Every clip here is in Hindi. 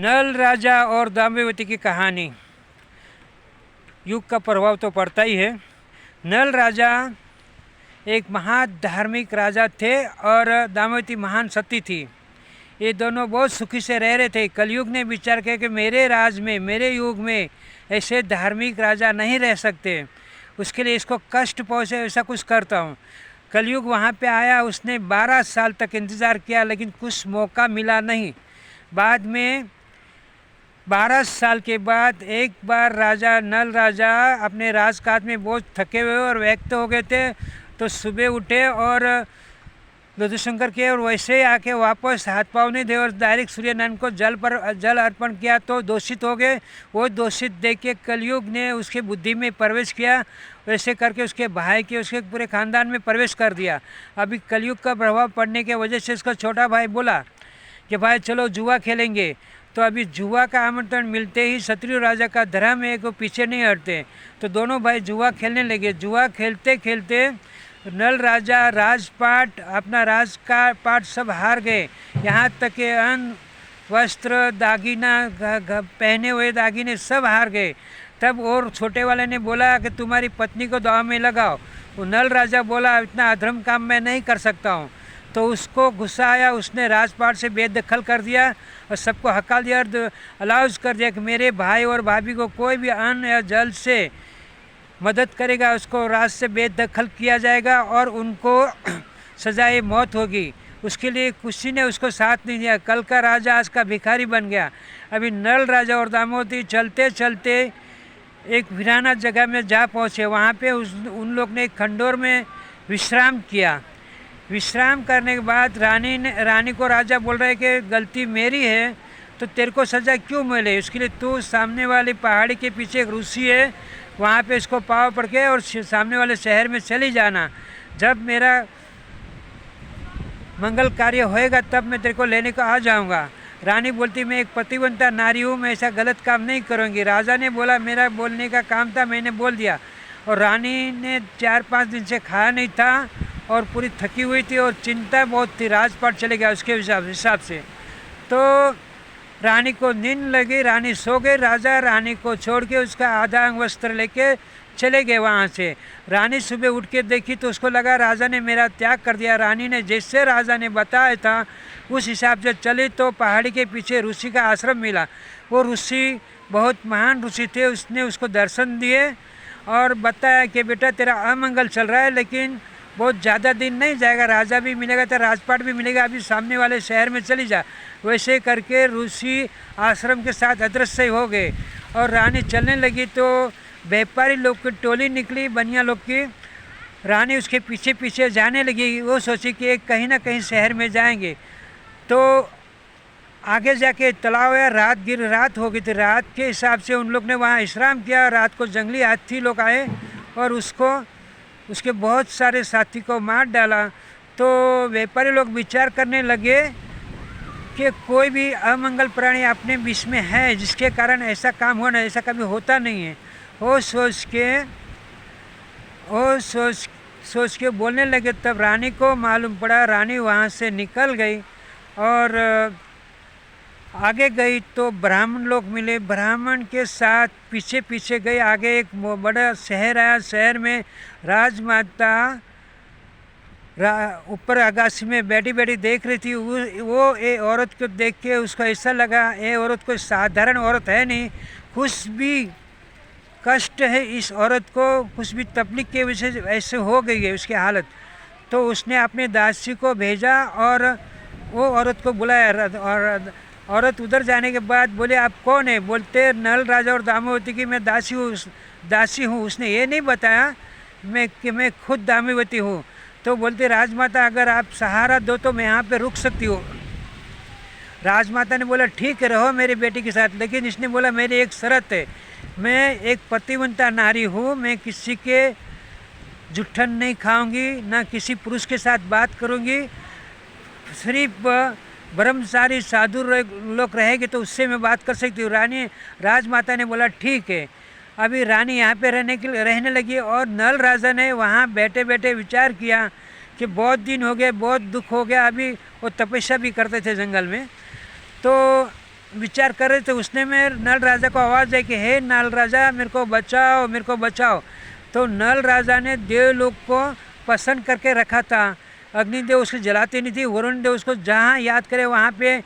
नल राजा और दाम्यवती की कहानी। युग का प्रभाव तो पड़ता ही है। नल राजा एक महान धार्मिक राजा थे और दाम्यवती महान सती थी। ये दोनों बहुत सुखी से रह रहे थे। कलयुग ने विचार किया कि मेरे राज में, मेरे युग में ऐसे धार्मिक राजा नहीं रह सकते, उसके लिए इसको कष्ट पहुँचे ऐसा कुछ करता हूँ। कलयुग वहाँ पे आया, उसने 12 साल तक इंतज़ार किया लेकिन कुछ मौका मिला नहीं। बाद में 12 साल के बाद एक बार राजा नल राजा अपने राजकाज में बहुत थके हुए और व्यक्त हो गए थे, तो सुबह उठे और लघुशंकर के और वैसे ही आके वापस हाथ पाँव नहीं धोए और डायरेक्ट सूर्य नारायण को जल अर्पण किया तो दूषित हो गए। वो दूषित देख के कलयुग ने उसके बुद्धि में प्रवेश किया, वैसे करके उसके भाई के, उसके पूरे खानदान में प्रवेश कर दिया। अभी कलयुग का प्रभाव पड़ने की वजह से उसका छोटा भाई बोला कि भाई चलो जुआ खेलेंगे। तो अभी जुआ का आमंत्रण मिलते ही क्षत्रिय राजा का धर्म है को पीछे नहीं हटते, तो दोनों भाई जुआ खेलने लगे। जुआ खेलते खेलते नल राजा राजपाट, अपना राज का पाट सब हार गए। यहाँ तक के अन्न, वस्त्र, दागीना, पहने हुए दागीने सब हार गए। तब और छोटे वाले ने बोला कि तुम्हारी पत्नी को दाव में लगाओ। वो नल राजा बोला इतना अधर्म काम मैं नहीं कर सकता हूँ। तो उसको गुस्सा आया, उसने राजपाट से बेदखल कर दिया और सबको हकाल दिया और अलाउज कर दिया कि मेरे भाई और भाभी को कोई भी अन्न या जल से मदद करेगा उसको राज से बेदखल किया जाएगा और उनको सजाए मौत होगी। उसके लिए किसी ने उसको साथ नहीं दिया। कल का राजा आज का भिखारी बन गया। अभी नल राजा और दामोदरी चलते चलते एक वीराना जगह में जा पहुँचे। वहाँ पे उन लोग ने एक खंडोर में विश्राम किया। विश्राम करने के बाद रानी को राजा बोल रहे कि गलती मेरी है तो तेरे को सज़ा क्यों मिले, उसके लिए तू सामने वाली पहाड़ी के पीछे एक ऋषि है, वहाँ पे इसको पाँव पड़ के और सामने वाले शहर में चली जाना। जब मेरा मंगल कार्य होएगा तब मैं तेरे को लेने को आ जाऊँगा। रानी बोलती मैं एक पतिव्रता नारी हूँ, मैं ऐसा गलत काम नहीं करूँगी। राजा ने बोला मेरा बोलने का काम था, मैंने बोल दिया। और रानी ने 4-5 दिन से खाया नहीं था और पूरी थकी हुई थी और चिंता बहुत थी। राजपाट चले गया उसके हिसाब से। तो रानी को नींद लगी, रानी सो गई। राजा रानी को छोड़ के उसका आधा अंग वस्त्र लेके चले गए वहाँ से। रानी सुबह उठ के देखी तो उसको लगा राजा ने मेरा त्याग कर दिया। रानी ने जैसे राजा ने बताया था उस हिसाब से चली तो पहाड़ी के पीछे ऋषि का आश्रम मिला। वो ऋषि बहुत महान ऋषि थे। उसने उसको दर्शन दिए और बताया कि बेटा तेरा अमंगल चल रहा है लेकिन बहुत ज़्यादा दिन नहीं जाएगा, राजा भी मिलेगा तो राजपाट भी मिलेगा, अभी सामने वाले शहर में चली जा। वैसे करके ऋषि आश्रम के साथ अदृश्य हो गए और रानी चलने लगी तो व्यापारी लोग की टोली निकली, बनिया लोग की। रानी उसके पीछे पीछे जाने लगी। वो सोची कि कहीं ना कहीं शहर में जाएंगे। तो आगे जाके तालाब या रात हो गई थी। रात के हिसाब से उन लोग ने वहाँ विश्राम किया। रात को जंगली हाथी लोग आए और उसके बहुत सारे साथी को मार डाला। तो व्यापारी लोग विचार करने लगे कि कोई भी अमंगल प्राणी अपने बीच में है जिसके कारण ऐसा काम होना, ऐसा कभी होता नहीं है। वो सोच के बोलने लगे। तब रानी को मालूम पड़ा। रानी वहाँ से निकल गई और आगे गई तो ब्राह्मण लोग मिले। ब्राह्मण के साथ पीछे पीछे गई। आगे एक बड़ा शहर आया। शहर में राजमाता ऊपर आकाश में बैठी बैठी देख रही थी। वो ये औरत को देख के उसको ऐसा लगा ये औरत कोई साधारण औरत है नहीं, कुछ भी कष्ट है इस औरत को, कुछ भी तकलीफ के वजह से ऐसे हो गई है उसकी हालत। तो उसने अपने दासी को भेजा और वो औरत को बुलाया। और औरत उधर जाने के बाद बोले आप कौन है? बोलते नल राजा और दाम्यवती की मैं दासी हूँ। उसने ये नहीं बताया कि मैं खुद दाम्यवती हूँ। तो बोलते राजमाता अगर आप सहारा दो तो मैं यहाँ पे रुक सकती हूँ। राजमाता ने बोला ठीक है रहो मेरी बेटी के साथ, लेकिन इसने बोला मेरी एक शर्त है, मैं एक पतिव्रता नारी हूँ, मैं किसी के जुठन नहीं खाऊंगी, ना किसी पुरुष के साथ बात करूँगी, सिर्फ ब्रह्मचारी साधु लोग रहेंगे तो उससे मैं बात कर सकती हूँ। राजमाता ने बोला ठीक है। अभी रानी यहाँ पे रहने लगी और नल राजा ने वहाँ बैठे बैठे विचार किया कि बहुत दिन हो गए, बहुत दुख हो गया। अभी वो तपस्या भी करते थे जंगल में। तो विचार कर रहे थे, उसने में नल राजा को आवाज़ है कि हे नल राजा मेरे को बचाओ, मेरे को बचाओ। तो नल राजा ने देवलोक को पसंद करके रखा था। अग्निदेव उसको जलाते नहीं थी, वरुण देव उसको जहाँ याद करे वहाँ पे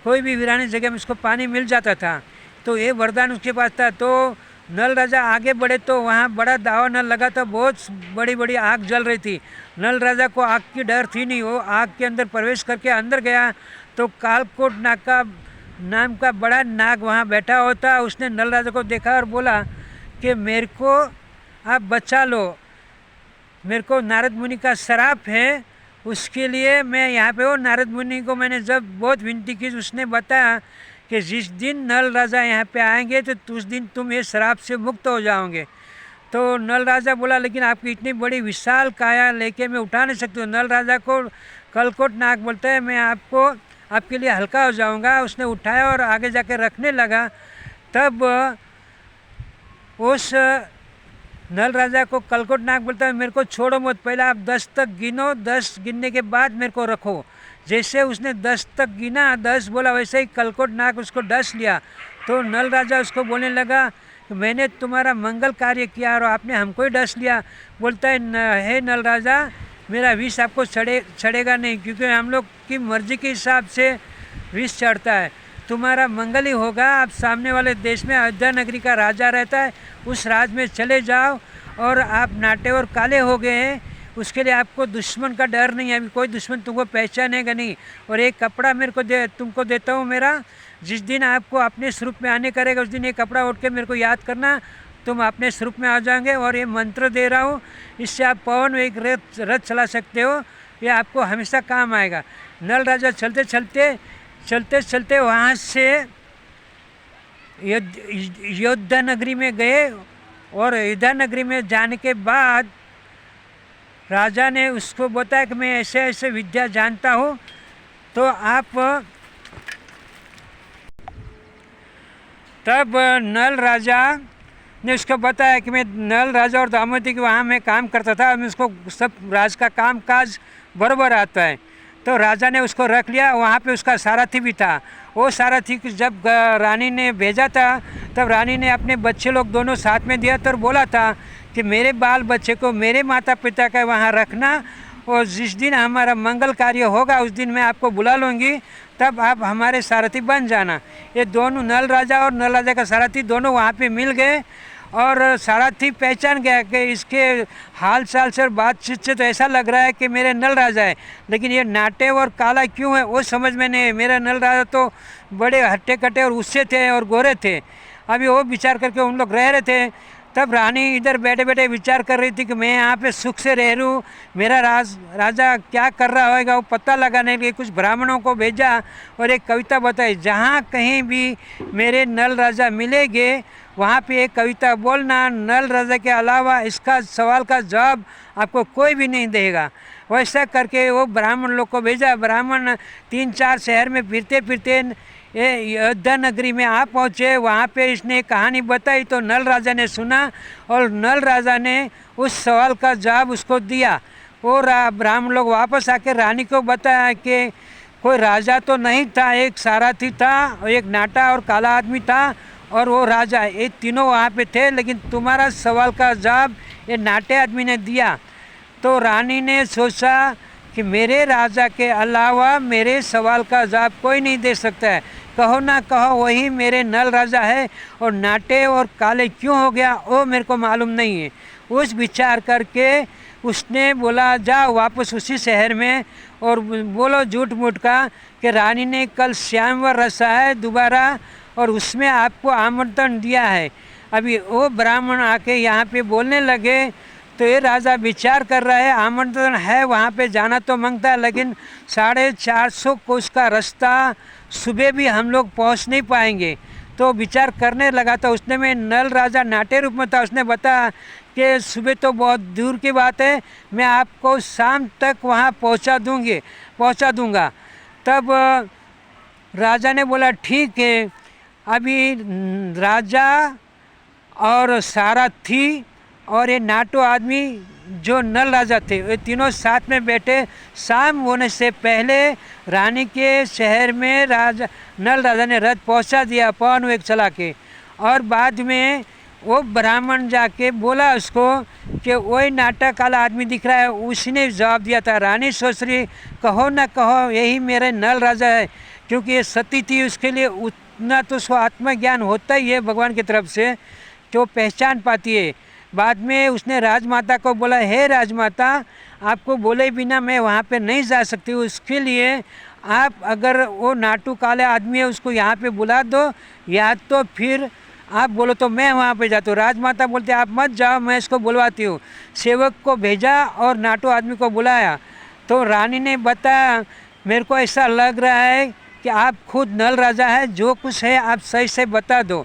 कोई भी वीरानी जगह में उसको पानी मिल जाता था। तो ये वरदान उसके पास था। तो नल राजा आगे बढ़े तो वहाँ बड़ा दावा नल लगा था, बहुत बड़ी बड़ी आग जल रही थी। नल राजा को आग की डर थी नहीं, वो आग के अंदर प्रवेश करके अंदर गया तो कालकोट नाम का बड़ा नाग वहाँ बैठा होता। उसने नल राजा को देखा और बोला कि मेरे को आप बचा लो, मेरे को नारद मुनि का श्राप है, उसके लिए मैं यहाँ पे हूँ। नारद मुनि को मैंने जब बहुत विनती की, उसने बताया कि जिस दिन नल राजा यहाँ पे आएंगे तो उस दिन तुम ये श्राप से मुक्त हो जाओगे। तो नल राजा बोला लेकिन आपकी इतनी बड़ी विशाल काया लेके मैं उठा नहीं सकती हूँ। नल राजा को कलकोट नाग बोलता है मैं आपके लिए हल्का हो जाऊँगा। उसने उठाया और आगे जाके रखने लगा। तब उस नल राजा को कलकोट नाग बोलता है मेरे को छोड़ो मत, पहले आप 10 तक गिनो, 10 गिनने के बाद मेरे को रखो। जैसे उसने 10 तक गिना, 10 बोला, वैसे ही कलकोट नाग उसको डस लिया। तो नल राजा उसको बोलने लगा कि मैंने तुम्हारा मंगल कार्य किया और आपने हमको ही डस लिया। बोलता है हे नल राजा मेरा विष आपको चढ़ेगा नहीं, क्योंकि हम लोग की मर्जी के हिसाब से विष चढ़ता है। तुम्हारा मंगल ही होगा। आप सामने वाले देश में अयोध्या नगरी का राजा रहता है, उस राज में चले जाओ। और आप नाटे और काले हो गए हैं, उसके लिए आपको दुश्मन का डर नहीं है, अभी कोई दुश्मन तुमको पहचानेगा नहीं। और एक कपड़ा मेरे को तुमको देता हूँ मेरा, जिस दिन आपको अपने स्वरूप में आने करेगा उस दिन ये कपड़ा उठ के मेरे को याद करना, तुम अपने स्वरूप में आ जाओगे। और ये मंत्र दे रहा हूँ, इससे आप पवन एक रथ चला सकते हो, ये आपको हमेशा काम आएगा। नल राजा चलते चलते वहाँ से अयोध्या नगरी में गए। और अयोध्या नगरी में जाने के बाद राजा ने उसको बताया कि मैं ऐसे ऐसे विद्या जानता हूँ, तो आप तब नल राजा ने उसको बताया कि मैं नल राजा और दामोदरी के वहाँ मैं काम करता था, मैं उसको सब राज का काम काज बराबर आता है। तो राजा ने उसको रख लिया। वहाँ पे उसका सारथी भी था। वो सारथी जब रानी ने भेजा था तब रानी ने अपने बच्चे लोग दोनों साथ में दिया तो बोला था कि मेरे बाल बच्चे को मेरे माता पिता का वहाँ रखना, और जिस दिन हमारा मंगल कार्य होगा उस दिन मैं आपको बुला लूँगी, तब आप हमारे सारथी बन जाना। ये दोनों नल राजा और नल राजा का सारथी दोनों वहाँ पे मिल गए। और सारथी पहचान गया कि इसके हाल चाल से और बातचीत से तो ऐसा लग रहा है कि मेरे नल राजा है, लेकिन ये नाटे और काला क्यों है वो समझ में नहीं। मेरा नल राजा तो बड़े हट्टे कट्टे और उससे थे और गोरे थे। अभी वो विचार करके उन लोग रह रहे थे। तब रानी इधर बैठे बैठे विचार कर रही थी कि मैं यहाँ पे सुख से रह लूँ, मेरा राजा क्या कर रहा होगा वो पता लगाने के लिए कुछ ब्राह्मणों को भेजा और एक कविता बताई, जहाँ कहीं भी मेरे नल राजा मिलेंगे वहाँ पे एक कविता बोलना, नल राजा के अलावा इसका सवाल का जवाब आपको कोई भी नहीं देगा। वैसा करके वो ब्राह्मण लोग को भेजा। ब्राह्मण 3-4 शहर में फिरते फिरते ये अयोध्या नगरी में आ पहुँचे। वहाँ पे इसने कहानी बताई तो नल राजा ने सुना और नल राजा ने उस सवाल का जवाब उसको दिया। वो ब्राह्मण लोग वापस आके रानी को बताया कि कोई राजा तो नहीं था, एक सारथी था, एक नाटा और काला आदमी था और वो राजा, ये तीनों वहाँ पे थे, लेकिन तुम्हारा सवाल का जवाब ये नाटे आदमी ने दिया। तो रानी ने सोचा कि मेरे राजा के अलावा मेरे सवाल का जवाब कोई नहीं दे सकता है, कहो ना कहो वही मेरे नल राजा है, और नाटे और काले क्यों हो गया वो मेरे को मालूम नहीं है। उस विचार करके उसने बोला जाओ वापस उसी शहर में और बोलो झूठ मूठ का कि रानी ने कल श्यामवर रसा है दोबारा और उसमें आपको आमंत्रण दिया है। अभी वो ब्राह्मण आके यहाँ पे बोलने लगे तो ये राजा विचार कर रहा है, आमंत्रण है वहाँ पे जाना तो मांगता है, लेकिन 450 कोस का रास्ता सुबह भी हम लोग पहुँच नहीं पाएंगे। तो विचार करने लगा था। उसने में नल राजा नाटे रूप में था। उसने बताया कि सुबह तो बहुत दूर की बात है, मैं आपको शाम तक वहाँ पहुँचा दूँगा। तब राजा ने बोला ठीक है। अभी राजा और सारथी और ये नाटो आदमी जो नल राजा थे वे तीनों साथ में बैठे। शाम होने से पहले रानी के शहर में नल राजा ने रथ पहुंचा दिया पवन वेग चला के। और बाद में वो ब्राह्मण जाके बोला उसको कि वही नाटक वाला आदमी दिख रहा है। उसने जवाब दिया था, रानी सोच रही कहो ना कहो यही मेरे नल राजा है, क्योंकि ये सती थी, उसके लिए उतना तो उसको आत्मज्ञान होता ही है भगवान की तरफ से, जो पहचान पाती है। बाद में उसने राजमाता को बोला, हे राजमाता, आपको बोले बिना मैं वहाँ पे नहीं जा सकती, उसके लिए आप अगर वो नाटू काले आदमी है उसको यहाँ पे बुला दो, या तो फिर आप बोलो तो मैं वहाँ पे जाता हूँ। राजमाता बोलते आप मत जाओ, मैं इसको बुलवाती हूँ। सेवक को भेजा और नाटू आदमी को बुलाया तो रानी ने बताया, मेरे को ऐसा लग रहा है कि आप खुद नल राजा है, जो कुछ है आप सही से बता दो।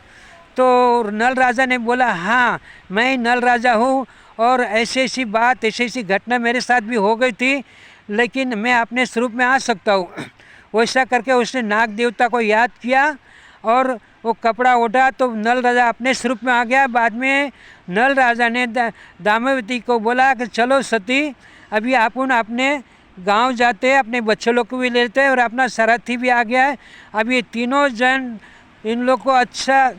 तो नल राजा ने बोला, हाँ मैं ही नल राजा हूँ, और ऐसी ऐसी बात ऐसी ऐसी घटना मेरे साथ भी हो गई थी, लेकिन मैं अपने स्वरूप में आ सकता हूँ। वैसा करके उसने नाग देवता को याद किया और वो कपड़ा ओढ़ा तो नल राजा अपने स्वरूप में आ गया। बाद में नल राजा ने दामावती को बोला कि चलो सती, अभी अपन अपने गांव जाते हैं, अपने बच्चे लोग को भी लेते हैं और अपना सारथी भी आ गया है। अब ये तीनों जन इन लोग को अच्छा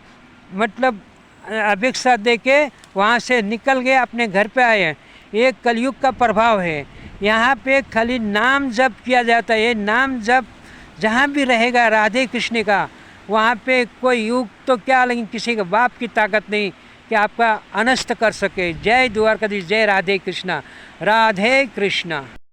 मतलब अपेक्षा दे के वहाँ से निकल गए, अपने घर पे आए। ये कलयुग का प्रभाव है। यहाँ पे खाली नाम जप किया जाता है। ये नाम जप जहाँ भी रहेगा राधे कृष्ण का, वहाँ पे कोई युग तो क्या, लेकिन किसी के बाप की ताकत नहीं कि आपका अनस्त कर सके। जय द्वारकाधीश, जय राधे कृष्णा, राधे कृष्णा।